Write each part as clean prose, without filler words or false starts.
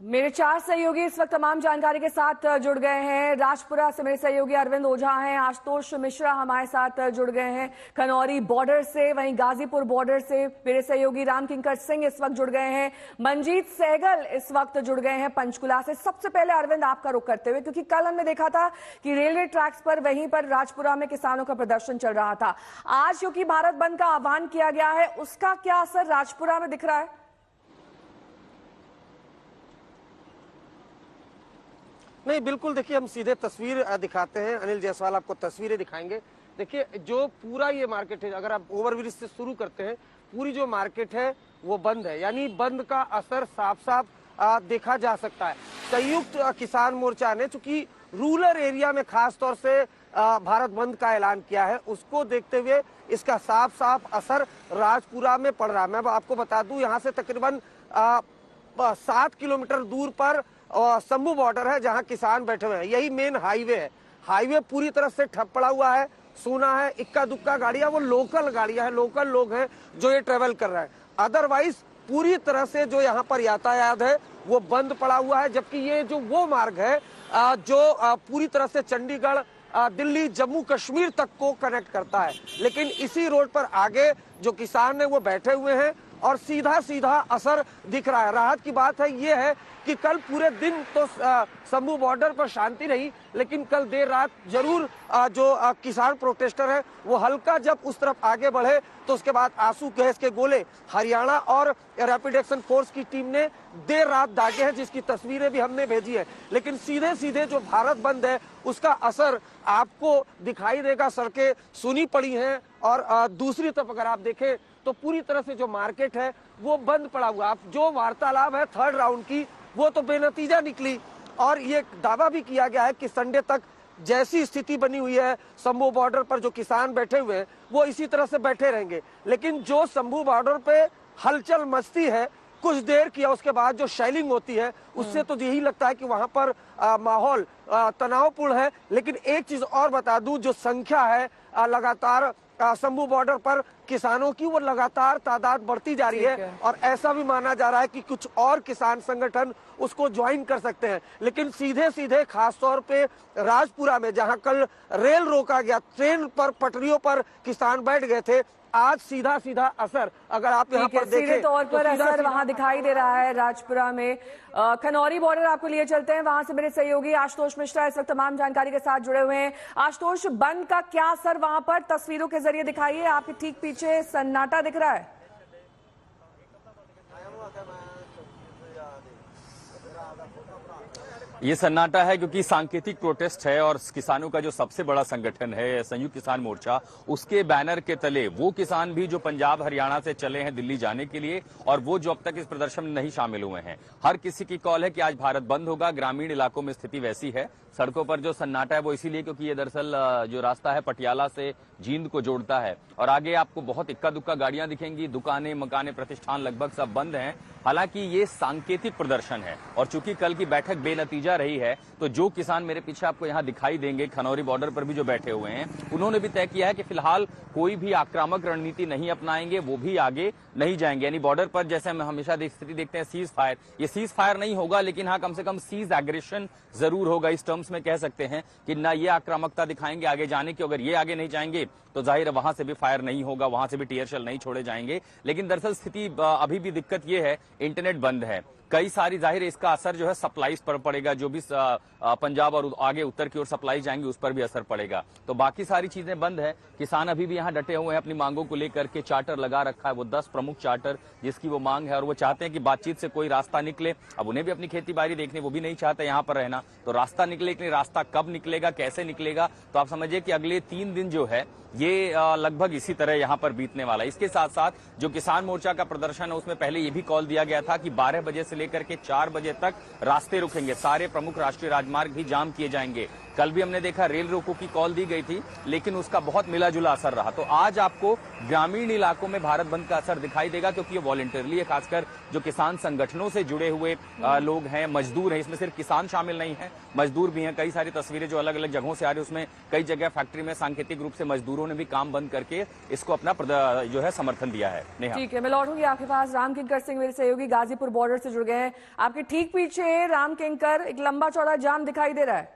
मेरे 4 सहयोगी इस वक्त तमाम जानकारी के साथ जुड़ गए हैं। राजपुरा से मेरे सहयोगी अरविंद ओझा हैं, आशुतोष मिश्रा हमारे साथ जुड़ गए हैं खनौरी बॉर्डर से, वहीं गाजीपुर बॉर्डर से मेरे सहयोगी राम किंकर सिंह इस वक्त जुड़ गए हैं, मंजीत सहगल इस वक्त जुड़ गए हैं पंचकुला से। सबसे पहले अरविंद आपका रुख करते हुए, क्योंकि कल हमने देखा था कि रेलवे ट्रैक्स पर वहीं पर राजपुरा में किसानों का प्रदर्शन चल रहा था। आज क्योंकि भारत बंद का आह्वान किया गया है, उसका क्या असर राजपुरा में दिख रहा है? नहीं, बिल्कुल। देखिए, हम सीधे तस्वीर दिखाते हैं। अनिल जायसवाल आपको तस्वीरें दिखाएंगे। देखिए, जो पूरा ये मार्केट है, अगर आप ओवरब्रिज से शुरू करते हैं, पूरी जो मार्केट है वो बंद है, यानी बंद का असर साफ साफ देखा जा सकता है। संयुक्त किसान मोर्चा ने चूंकि रूरल एरिया में खास तौर से भारत बंद का ऐलान किया है, उसको देखते हुए इसका साफ साफ असर राजपुरा में पड़ रहा है। मैं आपको बता दूं, यहाँ से तकरीबन 7 किलोमीटर दूर पर शंभू बॉर्डर है, जहां किसान बैठे हुए हैं। यही मेन हाईवे है। हाईवे पूरी तरह से ठप पड़ा हुआ है। सुना है इक्का दुक्का गाड़ियां, वो लोकल गाड़ियां हैं, लोकल लोग हैं जो ये ट्रेवल कर रहे हैं। अदरवाइज पूरी तरह से जो यहाँ पर यातायात है वो बंद पड़ा हुआ है। जबकि ये जो वो मार्ग है जो पूरी तरह से चंडीगढ़, दिल्ली, जम्मू कश्मीर तक को कनेक्ट करता है, लेकिन इसी रोड पर आगे जो किसान है वो बैठे हुए हैं और सीधा सीधा असर दिख रहा है। राहत की बात है ये है कि कल पूरे दिन तो शंभू बॉर्डर पर शांति रही, लेकिन कल देर रात जरूर जो किसान प्रोटेस्टर है वो हल्का जब उस तरफ आगे बढ़े तो उसके बाद आंसू गैस के गोले हरियाणा और रैपिड एक्शन फोर्स की टीम ने देर रात दागे हैं, जिसकी तस्वीरें भी हमने भेजी है। लेकिन सीधे सीधे जो भारत बंद है उसका असर आपको दिखाई देगा। सड़कें सूनी पड़ी हैं और दूसरी तरफ अगर आप देखें तो पूरी तरह से जो मार्केट है वो बंद पड़ा हुआ। आप जो वार्तालाप है थर्ड राउंड की, वो तो बेनतीजा निकली और ये दावा भी किया गया है कि संडे तक जैसी स्थिति बनी हुई है शंभू बॉर्डर पर, जो किसान बैठे हुए हैं वो इसी तरह से बैठे रहेंगे। लेकिन जो शंभू बॉर्डर पे हलचल मचती है कुछ देर की, उसके बाद जो शेलिंग होती है, उससे तो यही लगता है कि वहां पर माहौल तनावपूर्ण है। लेकिन एक चीज और बता दूं, जो संख्या है लगातार शंभू बॉर्डर पर किसानों की, वो लगातार तादाद बढ़ती जा रही है और ऐसा भी माना जा रहा है कि कुछ और किसान संगठन उसको ज्वाइन कर सकते हैं। लेकिन सीधे सीधे खास तौर पे राजपुरा में जहां कल रेल रोका गया, ट्रेन पर पटरियों पर किसान बैठ गए थे, आज सीधा सीधा असर अगर आप यहाँ पर देखें सीधे तौर पर असर वहां दिखाई दे रहा है राजपुरा में। खनौरी बॉर्डर आपको लिए चलते हैं, वहां से मेरे सहयोगी आशुतोष मिश्रा इस वक्त तमाम जानकारी के साथ जुड़े हुए हैं। आशुतोष, बंद का क्या असर वहां पर तस्वीरों के जरिए दिखाइए। आपके ठीक पीछे सन्नाटा दिख रहा है। ये सन्नाटा है क्योंकि सांकेतिक प्रोटेस्ट है और किसानों का जो सबसे बड़ा संगठन है संयुक्त किसान मोर्चा, उसके बैनर के तले वो किसान भी जो पंजाब हरियाणा से चले हैं दिल्ली जाने के लिए और वो जो अब तक इस प्रदर्शन में नहीं शामिल हुए हैं, हर किसी की कॉल है कि आज भारत बंद होगा। ग्रामीण इलाकों में स्थिति वैसी है। सड़कों पर जो सन्नाटा है वो इसीलिए क्योंकि ये दरअसल जो रास्ता है पटियाला से जींद को जोड़ता है और आगे आपको बहुत इक्का दुक्का गाड़ियां दिखेंगी। दुकानें, मकाने, प्रतिष्ठान लगभग सब बंद हैं। हालांकि ये सांकेतिक प्रदर्शन है और चूंकि कल की बैठक बेनतीजा रही है, तो जो किसान मेरे पीछे आपको यहाँ दिखाई देंगे खनौरी बॉर्डर पर भी जो बैठे हुए हैं, उन्होंने भी तय किया है कि फिलहाल कोई भी आक्रामक रणनीति नहीं अपनाएंगे, वो भी आगे नहीं जाएंगे। यानी बॉर्डर पर जैसे हम हमेशा स्थिति देखते हैं सीज फायर, ये सीज फायर नहीं होगा, लेकिन हाँ कम से कम सीज एग्रेशन जरूर होगा। इस टर्म्स में कह सकते हैं कि ना ये आक्रामकता दिखाएंगे आगे जाने की, अगर ये आगे नहीं जाएंगे तो जाहिर है वहां से भी फायर नहीं होगा, वहां से भी टीयर शेल नहीं छोड़े जाएंगे। लेकिन दरअसल स्थिति अभी भी दिक्कत ये है, इंटरनेट बंद है। कई सारी जाहिर है इसका असर जो है सप्लाईज पर पड़ेगा, जो भी पंजाब और आगे उत्तर की ओर सप्लाई जाएंगी उस पर भी असर पड़ेगा। तो बाकी सारी चीजें बंद है। किसान अभी भी यहाँ डटे हुए हैं अपनी मांगों को लेकर के। चार्टर लगा रखा है, वो 10 प्रमुख चार्टर जिसकी वो मांग है और वो चाहते हैं कि बातचीत से कोई रास्ता निकले। अब उन्हें भी अपनी खेती बाड़ी देखनी, वो भी नहीं चाहते यहाँ पर रहना, तो रास्ता निकले। लेकिन रास्ता कब निकलेगा, कैसे निकलेगा, तो आप समझिए कि अगले 3 दिन जो है ये लगभग इसी तरह यहाँ पर बीतने वाला है। इसके साथ साथ जो किसान मोर्चा का प्रदर्शन है उसमें पहले ये भी कॉल दिया गया था कि 12 बजे से लेकर के 4 बजे तक रास्ते रुकेंगे, सारे प्रमुख राष्ट्रीय राजमार्ग भी जाम किए जाएंगे। कल भी हमने देखा रेल रोको की कॉल दी गई थी, लेकिन उसका बहुत मिला जुला असर रहा। तो आज आपको ग्रामीण इलाकों में भारत बंद का असर दिखाई देगा क्योंकि ये वॉलंटरली है, खासकर जो किसान संगठनों से जुड़े हुए लोग हैं, मजदूर हैं, इसमें सिर्फ किसान शामिल नहीं है, मजदूर भी हैं। कई सारी तस्वीरें जो अलग अलग जगहों से आ रही है, उसमें कई जगह फैक्ट्री में सांकेतिक रूप से मजदूरों ने भी काम बंद करके इसको अपना जो है समर्थन दिया है। नेहा, ठीक है, मैं लौटूंगी आपके पास। राम किंकर सिंह मेरे सहयोगी गाजीपुर बॉर्डर से जुड़ गए हैं। आपके ठीक पीछे राम किंकर, एक लंबा चौड़ा जाम दिखाई दे रहा है।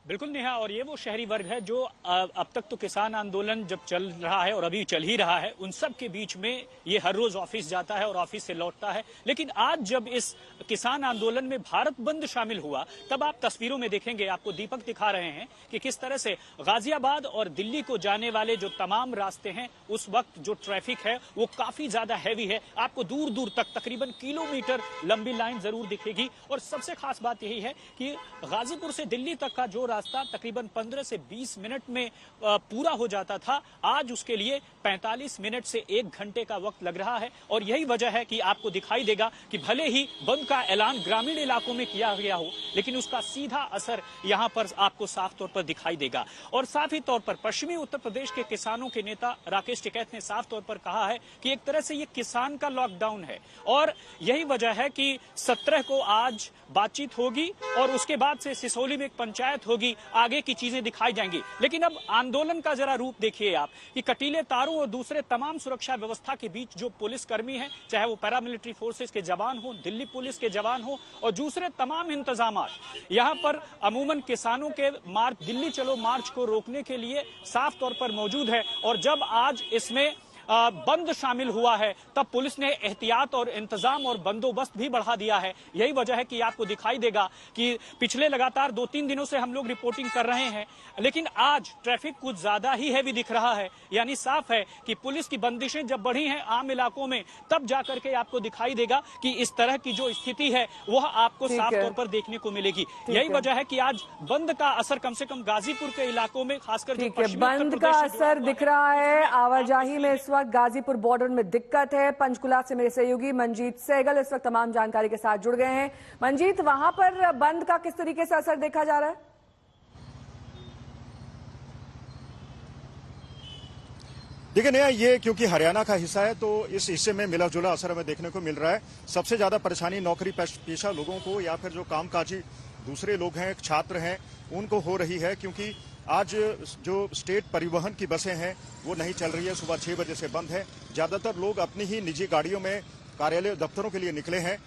बिल्कुल नेहा, और ये वो शहरी वर्ग है जो अब तक तो किसान आंदोलन जब चल रहा है और अभी चल ही रहा है, उन सब के बीच में ये हर रोज ऑफिस जाता है और ऑफिस से लौटता है। लेकिन आज जब इस किसान आंदोलन में भारत बंद शामिल हुआ, तब आप तस्वीरों में देखेंगे, आपको दीपक दिखा रहे हैं कि किस तरह से गाजियाबाद और दिल्ली को जाने वाले जो तमाम रास्ते हैं, उस वक्त जो ट्रैफिक है वो काफी ज्यादा हैवी है। आपको दूर दूर तक तकरीबन किलोमीटर लंबी लाइन जरूर दिखेगी। और सबसे खास बात यही है कि गाजीपुर से दिल्ली तक का जो रास्ता तकरीबन 15 से 20 मिनट में पूरा हो जाता था, आज उसके लिए 45 मिनट से 1 घंटे का वक्त लग रहा है। और यही वजह है कि आपको दिखाई देगा कि भले ही बंद का ऐलान ग्रामीण इलाकों में किया गया हो, लेकिन उसका सीधा असर यहां पर आपको साफ तौर पर दिखाई देगा। और साथ ही तौर पर पश्चिमी उत्तर प्रदेश के किसानों के नेता राकेश टिकैत ने साफ तौर पर कहा है कि एक तरह से ये किसान का लॉकडाउन है। और यही वजह है कि 17 को आज बातचीत होगी और उसके बाद से सिसोली में एक पंचायत होगी, आगे की चीजें दिखाई जाएंगी। लेकिन अब आंदोलन का जरा रूप देखिए आप कि कटीले तारों और दूसरे तमाम सुरक्षा व्यवस्था के बीच जो पुलिसकर्मी हैं, चाहे वो पैरामिलिट्री फोर्सेस के जवान हो, दिल्ली पुलिस के जवान हो, और दूसरे तमाम इंतजाम यहां पर अमूमन किसानों के मार्च, दिल्ली चलो मार्च को रोकने के लिए साफ तौर पर मौजूद है। और जब आज इसमें बंद शामिल हुआ है, तब पुलिस ने एहतियात और इंतजाम और बंदोबस्त भी बढ़ा दिया है। यही वजह है कि आपको दिखाई देगा कि पिछले लगातार 2-3 दिनों से हम लोग रिपोर्टिंग कर रहे हैं, लेकिन आज ट्रैफिक कुछ ज्यादा ही हैवी दिख रहा है। यानी साफ है कि पुलिस की बंदिशें जब बढ़ी हैं आम इलाकों में, तब जाकर के आपको दिखाई देगा कि इस तरह की जो स्थिति है वह आपको साफ तौर पर देखने को मिलेगी। यही वजह है कि आज बंद का असर कम से कम गाजीपुर के इलाकों में, खासकर बंद का असर दिख रहा है। आवाजाही में इस वक्त गाजीपुर बॉर्डर में दिक्कत है। पंचकुला से मेरे सहयोगी मंजीत सहगल इस वक्त तमाम जानकारी के साथ जुड़ गए हैं। मंजीत, वहां पर बंद का किस तरीके से असर देखा जा रहा है? देखिए नया, ये क्योंकि हरियाणा का हिस्सा है तो इस हिस्से में मिला जुला असर हमें देखने को मिल रहा है। सबसे ज्यादा परेशानी नौकरी पेशा लोगों को या फिर जो कामकाजी दूसरे लोग हैं, छात्र हैं, उनको हो रही है, क्योंकि आज जो स्टेट परिवहन की बसें हैं वो नहीं चल रही है, सुबह 6 बजे से बंद है। ज्यादातर लोग अपनी ही निजी गाड़ियों में कार्यालय दफ्तरों के लिए निकले हैं।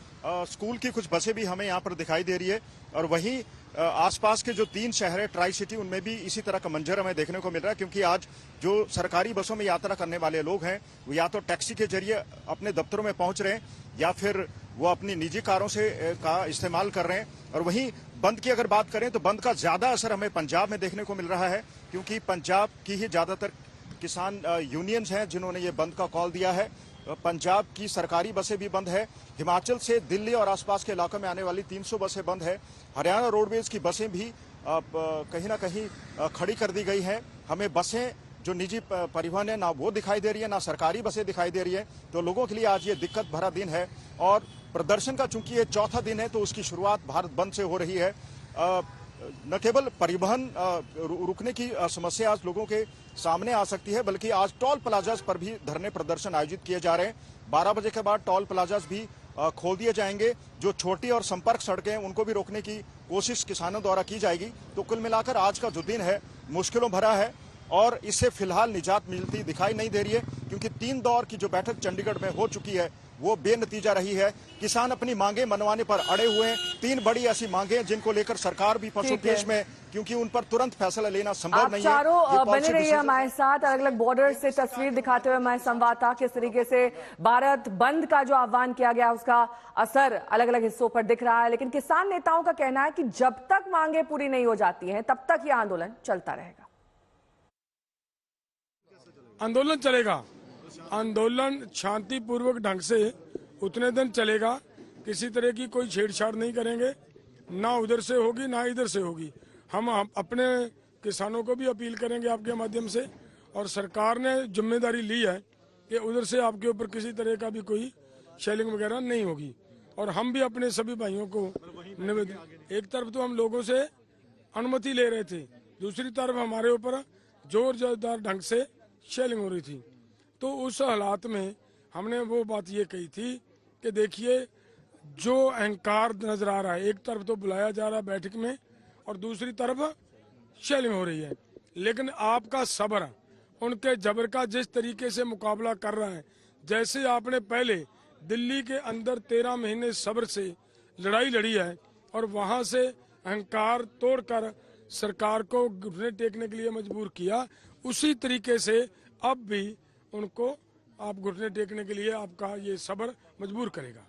स्कूल की कुछ बसें भी हमें यहाँ पर दिखाई दे रही है। और वहीं आसपास के जो 3 शहर है ट्राई सिटी, उनमें भी इसी तरह का मंजर हमें देखने को मिल रहा है, क्योंकि आज जो सरकारी बसों में यात्रा करने वाले लोग हैं वो या तो टैक्सी के जरिए अपने दफ्तरों में पहुंच रहे हैं या फिर वो अपनी निजी कारों से का इस्तेमाल कर रहे हैं। और वहीं बंद की अगर बात करें तो बंद का ज्यादा असर हमें पंजाब में देखने को मिल रहा है, क्योंकि पंजाब की ही ज्यादातर किसान यूनियंस हैं जिन्होंने ये बंद का कॉल दिया है। पंजाब की सरकारी बसें भी बंद है। हिमाचल से दिल्ली और आसपास के इलाकों में आने वाली 300 बसें बंद है। हरियाणा रोडवेज की बसें भी कहीं ना कहीं खड़ी कर दी गई हैं। हमें बसें जो निजी परिवहन है ना वो दिखाई दे रही है, ना सरकारी बसें दिखाई दे रही है। तो लोगों के लिए आज ये दिक्कत भरा दिन है। और प्रदर्शन का चूंकि ये चौथा दिन है तो उसकी शुरुआत भारत बंद से हो रही है। न केवल परिवहन रुकने की समस्या आज लोगों के सामने आ सकती है, बल्कि आज टोल प्लाजास पर भी धरने प्रदर्शन आयोजित किए जा रहे हैं। 12 बजे के बाद टोल प्लाजास भी खोल दिए जाएंगे। जो छोटी और संपर्क सड़कें हैं उनको भी रोकने की कोशिश किसानों द्वारा की जाएगी। तो कुल मिलाकर आज का जो दिन है मुश्किलों भरा है और इससे फिलहाल निजात मिलती दिखाई नहीं दे रही है, क्योंकि 3 दौर की जो बैठक चंडीगढ़ में हो चुकी है वो बेनतीजा रही है। किसान अपनी मांगे मनवाने पर अड़े हुए हैं। 3 बड़ी ऐसी मांगे हैं जिनको लेकर सरकार भी फंसो पेश में, क्योंकि उन पर तुरंत फैसला लेना संभव नहीं है। चारों बने रहिए हमारे साथ। अलग अलग बॉर्डर से तस्वीर दिखाते हुए हमारे संवाददाता किस तरीके से भारत बंद का जो आह्वान किया गया उसका असर अलग अलग हिस्सों पर दिख रहा है। लेकिन किसान नेताओं का कहना है कि जब तक मांगे पूरी नहीं हो जाती हैं तब तक यह आंदोलन चलता रहेगा। आंदोलन चलेगा, आंदोलन शांतिपूर्वक ढंग से उतने दिन चलेगा। किसी तरह की कोई छेड़छाड़ नहीं करेंगे, ना उधर से होगी ना इधर से होगी। हम अपने किसानों को भी अपील करेंगे आपके माध्यम से, और सरकार ने जिम्मेदारी ली है कि उधर से आपके ऊपर किसी तरह का भी कोई शेलिंग वगैरह नहीं होगी। और हम भी अपने सभी भाइयों को निवेदन, एक तरफ तो हम लोगों से अनुमति ले रहे थे, दूसरी तरफ हमारे ऊपर जोरदार ढंग से शेलिंग हो रही थी। तो उस हालात में हमने वो बात ये कही थी कि देखिए जो अहंकार नजर आ रहा है, एक तरफ तो बुलाया जा रहा है बैठक में और दूसरी तरफ शैली में हो रही है, लेकिन आपका सब्र उनके जबर का जिस तरीके से मुकाबला कर रहा है, जैसे आपने पहले दिल्ली के अंदर 13 महीने सब्र से लड़ाई लड़ी है और वहां से अहंकार तोड़कर सरकार को घुटने टेकने के लिए मजबूर किया, उसी तरीके से अब भी उनको आप घुटने टेकने के लिए आपका ये सब्र मजबूर करेगा।